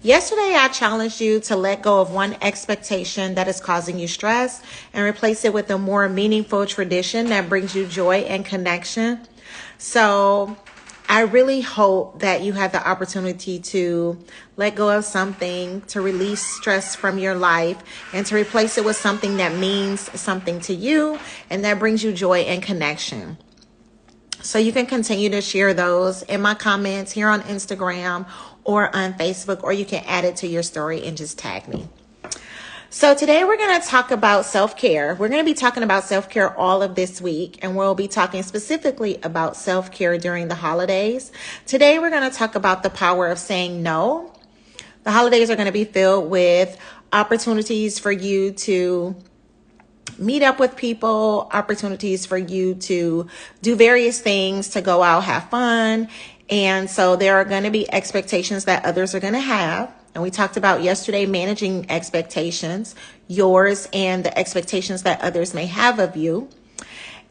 Yesterday, I challenged you to let go of one expectation that is causing you stress and replace it with a more meaningful tradition that brings you joy and connection. So, I really hope that you have the opportunity to let go of something, to release stress from your life, and to replace it with something that means something to you and that brings you joy and connection. So you can continue to share those in my comments here on Instagram or on Facebook, or you can add it to your story and just tag me. So today we're going to talk about self-care. We're going to be talking about self-care all of this week, and we'll be talking specifically about self-care during the holidays. Today we're going to talk about the power of saying no. The holidays are going to be filled with opportunities for you to meet up with people, opportunities for you to do various things, to go out, have fun. And so there are going to be expectations that others are going to have. And we talked about yesterday managing expectations, yours and the expectations that others may have of you.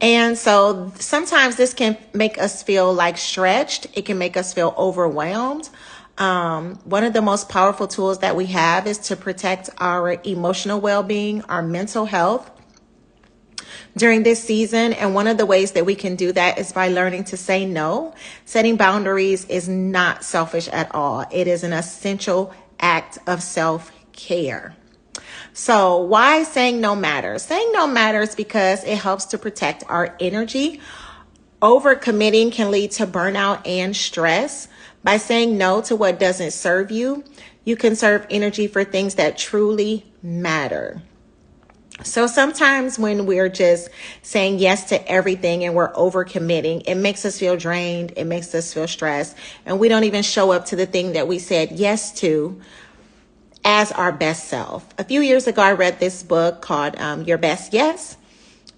And so sometimes this can make us feel like stretched. It can make us feel overwhelmed. One of the most powerful tools that we have is to protect our emotional well-being, our mental health during this season. And one of the ways that we can do that is by learning to say no. Setting boundaries is not selfish at all. It is an essential act of self-care. So why saying no matters? Saying no matters because it helps to protect our energy. Overcommitting can lead to burnout and stress. By saying no to what doesn't serve you, you conserve energy for things that truly matter. So sometimes when we're just saying yes to everything and we're overcommitting, it makes us feel drained. It makes us feel stressed. And we don't even show up to the thing that we said yes to as our best self. A few years ago, I read this book called Your Best Yes.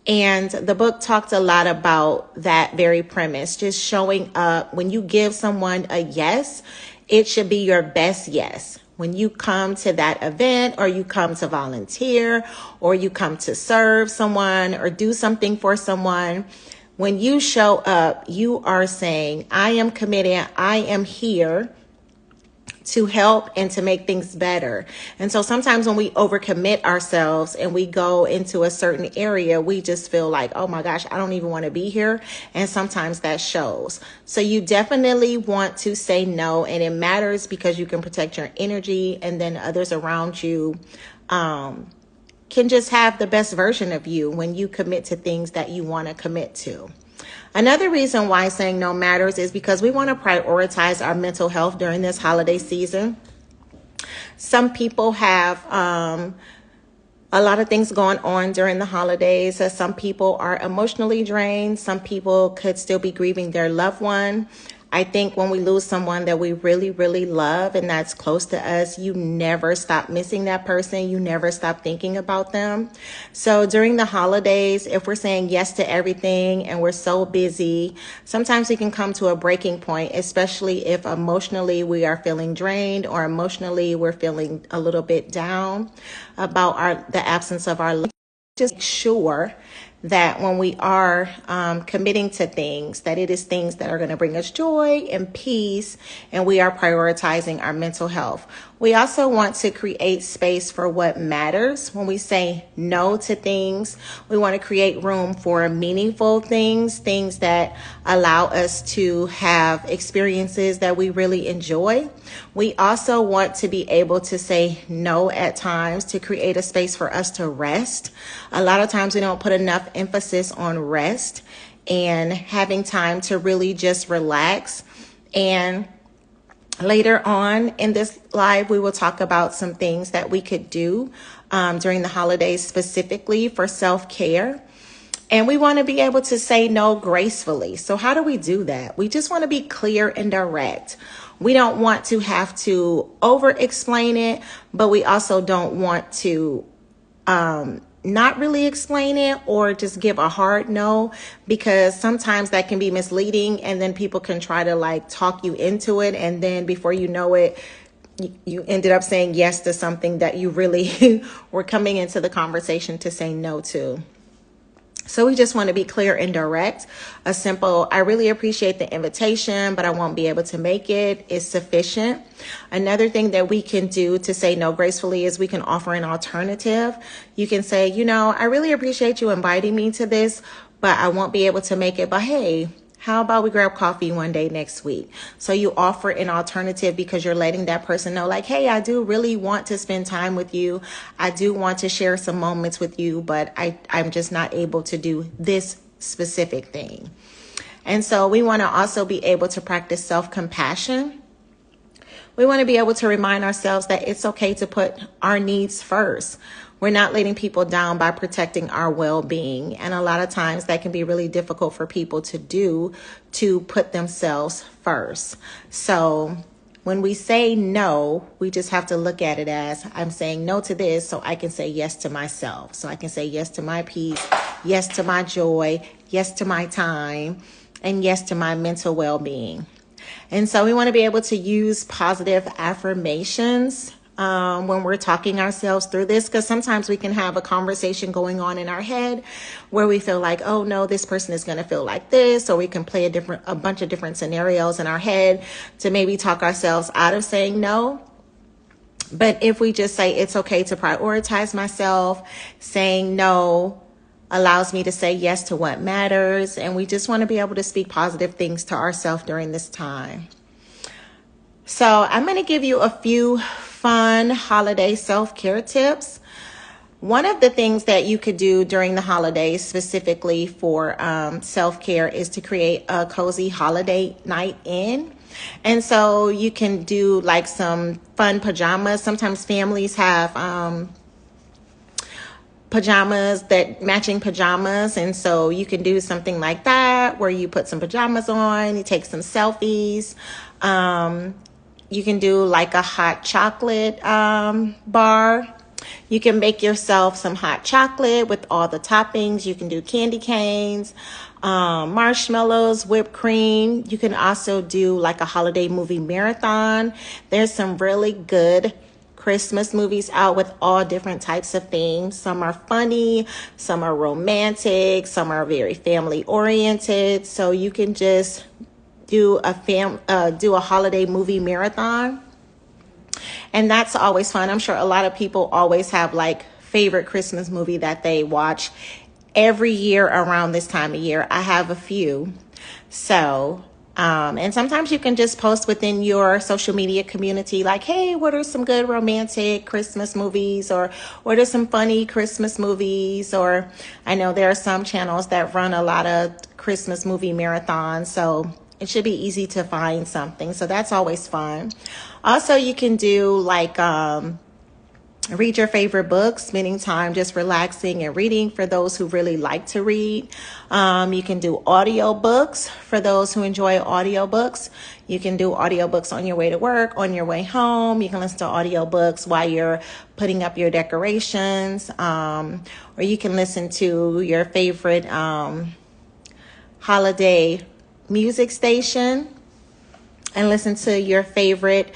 And the book talked a lot about that very premise, just showing up. When you give someone a yes, it should be your best yes. When you come to that event, or you come to volunteer, or you come to serve someone or do something for someone, when you show up, you are saying, I am committed, I am here to help and to make things better. And so sometimes when we overcommit ourselves and we go into a certain area, we just feel like, oh my gosh, I don't even want to be here. And sometimes that shows. So you definitely want to say no, and it matters because you can protect your energy, and then others around you can just have the best version of you when you commit to things that you want to commit to. Another reason why saying no matters is because we want to prioritize our mental health during this holiday season. Some people have a lot of things going on during the holidays. Some people are emotionally drained. Some people could still be grieving their loved one. I think when we lose someone that we really, really love and that's close to us, you never stop missing that person. You never stop thinking about them. So during the holidays, if we're saying yes to everything and we're so busy, sometimes we can come to a breaking point, especially if emotionally we are feeling drained, or emotionally we're feeling a little bit down about the absence of our love. Just make sure that when we are committing to things, that it is things that are going to bring us joy and peace, and we are prioritizing our mental health. We also want to create space for what matters. When we say no to things, we want to create room for meaningful things, things that allow us to have experiences that we really enjoy. We also want to be able to say no at times to create a space for us to rest. A lot of times we don't put enough emphasis on rest and having time to really just relax. And later on in this live, we will talk about some things that we could do during the holidays specifically for self-care. And we want to be able to say no gracefully. So how do we do that? We just want to be clear and direct. We don't want to have to over-explain it, but we also don't want to not really explain it or just give a hard no, because sometimes that can be misleading, and then people can try to like talk you into it, and then before you know it, you ended up saying yes to something that you really were coming into the conversation to say no to. So we just want to be clear and direct. A simple, I really appreciate the invitation, but I won't be able to make it, is sufficient. Another thing that we can do to say no gracefully is we can offer an alternative. You can say, I really appreciate you inviting me to this, but I won't be able to make it. But hey, how about we grab coffee one day next week? So you offer an alternative because you're letting that person know, like, hey, I do really want to spend time with you. I do want to share some moments with you, but I'm just not able to do this specific thing. And so we want to also be able to practice self-compassion. We want to be able to remind ourselves that it's okay to put our needs first. We're not letting people down by protecting our well-being. And a lot of times that can be really difficult for people to do, to put themselves first. So when we say no, we just have to look at it as, I'm saying no to this so I can say yes to myself. So I can say yes to my peace, yes to my joy, yes to my time, and yes to my mental well-being. And so we want to be able to use positive affirmations when we're talking ourselves through this, because sometimes we can have a conversation going on in our head where we feel like, oh no, this person is going to feel like this, or we can play a bunch of different scenarios in our head to maybe talk ourselves out of saying no. But if we just say it's okay to prioritize myself, saying no allows me to say yes to what matters, and we just want to be able to speak positive things to ourselves during this time. So I'm going to give you a few fun holiday self-care tips. One of the things that you could do during the holidays specifically for self-care is to create a cozy holiday night in. And so you can do like some fun pajamas. Sometimes families have matching pajamas. And so you can do something like that where you put some pajamas on, you take some selfies. You can do like a hot chocolate bar. You can make yourself some hot chocolate with all the toppings. You can do candy canes, marshmallows, whipped cream. You can also do like a holiday movie marathon. There's some really good Christmas movies out with all different types of themes. Some are funny, some are romantic, some are very family oriented. So you can just do a holiday movie marathon. And that's always fun. I'm sure a lot of people always have like favorite Christmas movie that they watch every year around this time of year. I have a few. So, and sometimes you can just post within your social media community like, hey, what are some good romantic Christmas movies, or what are some funny Christmas movies? Or I know there are some channels that run a lot of Christmas movie marathons. So it should be easy to find something. So that's always fun. Also, you can do like read your favorite books, spending time just relaxing and reading for those who really like to read. You can do audiobooks for those who enjoy audiobooks. You can do audiobooks on your way to work, on your way home. You can listen to audiobooks while you're putting up your decorations. Or you can listen to your favorite holiday music station and listen to your favorite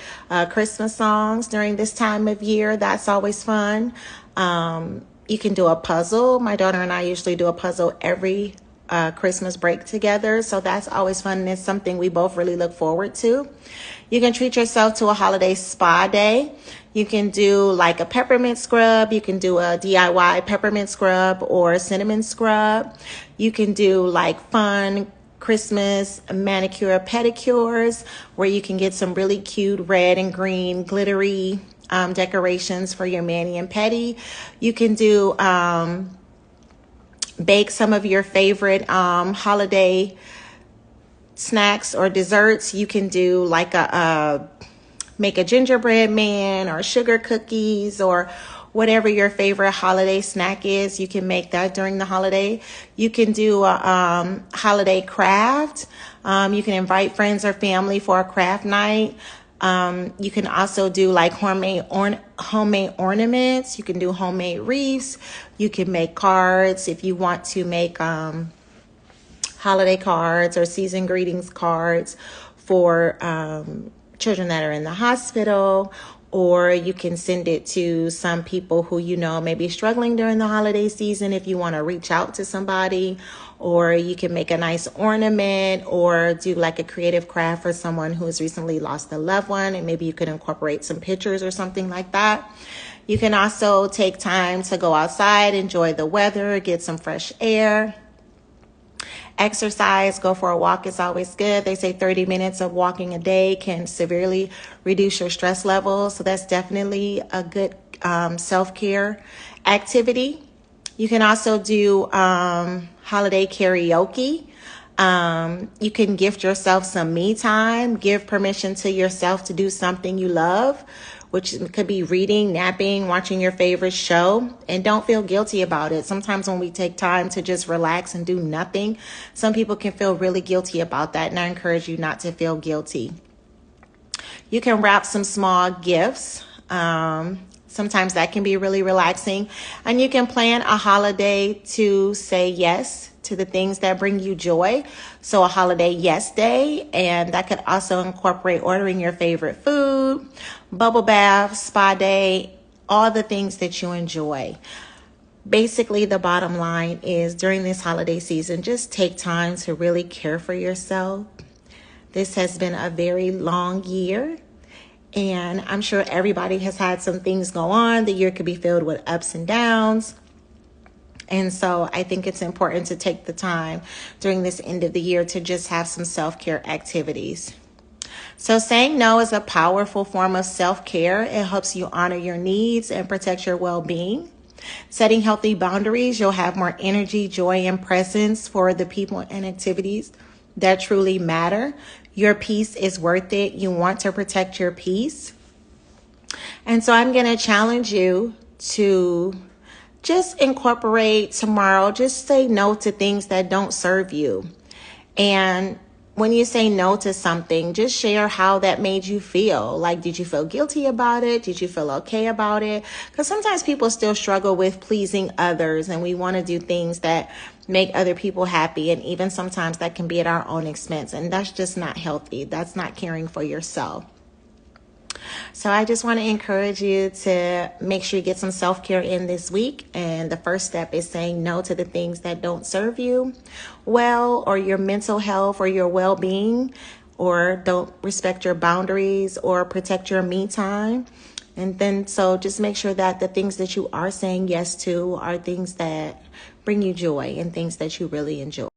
Christmas songs during this time of year. That's always fun. You can do a puzzle. My daughter and I usually do a puzzle every Christmas break together. So that's always fun, and it's something we both really look forward to. You can treat yourself to a holiday spa day. You can do like a peppermint scrub. You can do a DIY peppermint scrub or cinnamon scrub. You can do like fun Christmas manicure pedicures where you can get some really cute red and green glittery decorations for your mani and pedi. You can do bake some of your favorite holiday snacks or desserts. You can do like make a gingerbread man or sugar cookies or whatever your favorite holiday snack is. You can make that during the holiday. You can do a holiday craft. You can invite friends or family for a craft night. You can also do like homemade ornaments. You can do homemade wreaths. You can make cards if you want to make holiday cards or season greetings cards for children that are in the hospital, or you can send it to some people who you know may be struggling during the holiday season if you want to reach out to somebody, or you can make a nice ornament or do like a creative craft for someone who has recently lost a loved one, and maybe you could incorporate some pictures or something like that. You can also take time to go outside, enjoy the weather, get some fresh air. Exercise, go for a walk is always good. They say 30 minutes of walking a day can severely reduce your stress levels. So that's definitely a good self-care activity. You can also do holiday karaoke. You can gift yourself some me time. Give permission to yourself to do something you love, which could be reading, napping, watching your favorite show, and don't feel guilty about it. Sometimes when we take time to just relax and do nothing, some people can feel really guilty about that, and I encourage you not to feel guilty. You can wrap some small gifts. Sometimes that can be really relaxing, and you can plan a holiday to say yes to the things that bring you joy. So a holiday yes day, and that could also incorporate ordering your favorite food, bubble bath, spa day, all the things that you enjoy. Basically, the bottom line is during this holiday season, just take time to really care for yourself. This has been a very long year, and I'm sure everybody has had some things go on. The year could be filled with ups and downs. And so I think it's important to take the time during this end of the year to just have some self-care activities. So saying no is a powerful form of self-care. It helps you honor your needs and protect your well-being. Setting healthy boundaries, you'll have more energy, joy, and presence for the people and activities that truly matter. Your peace is worth it. You want to protect your peace. And so I'm going to challenge you to just incorporate tomorrow, just say no to things that don't serve you. And when you say no to something, just share how that made you feel. Like, did you feel guilty about it? Did you feel okay about it? Because sometimes people still struggle with pleasing others, and we want to do things that make other people happy. And even sometimes that can be at our own expense. And that's just not healthy. That's not caring for yourself. So I just want to encourage you to make sure you get some self-care in this week. And the first step is saying no to the things that don't serve you well, or your mental health or your well-being, or don't respect your boundaries or protect your me time. And then so just make sure that the things that you are saying yes to are things that bring you joy and things that you really enjoy.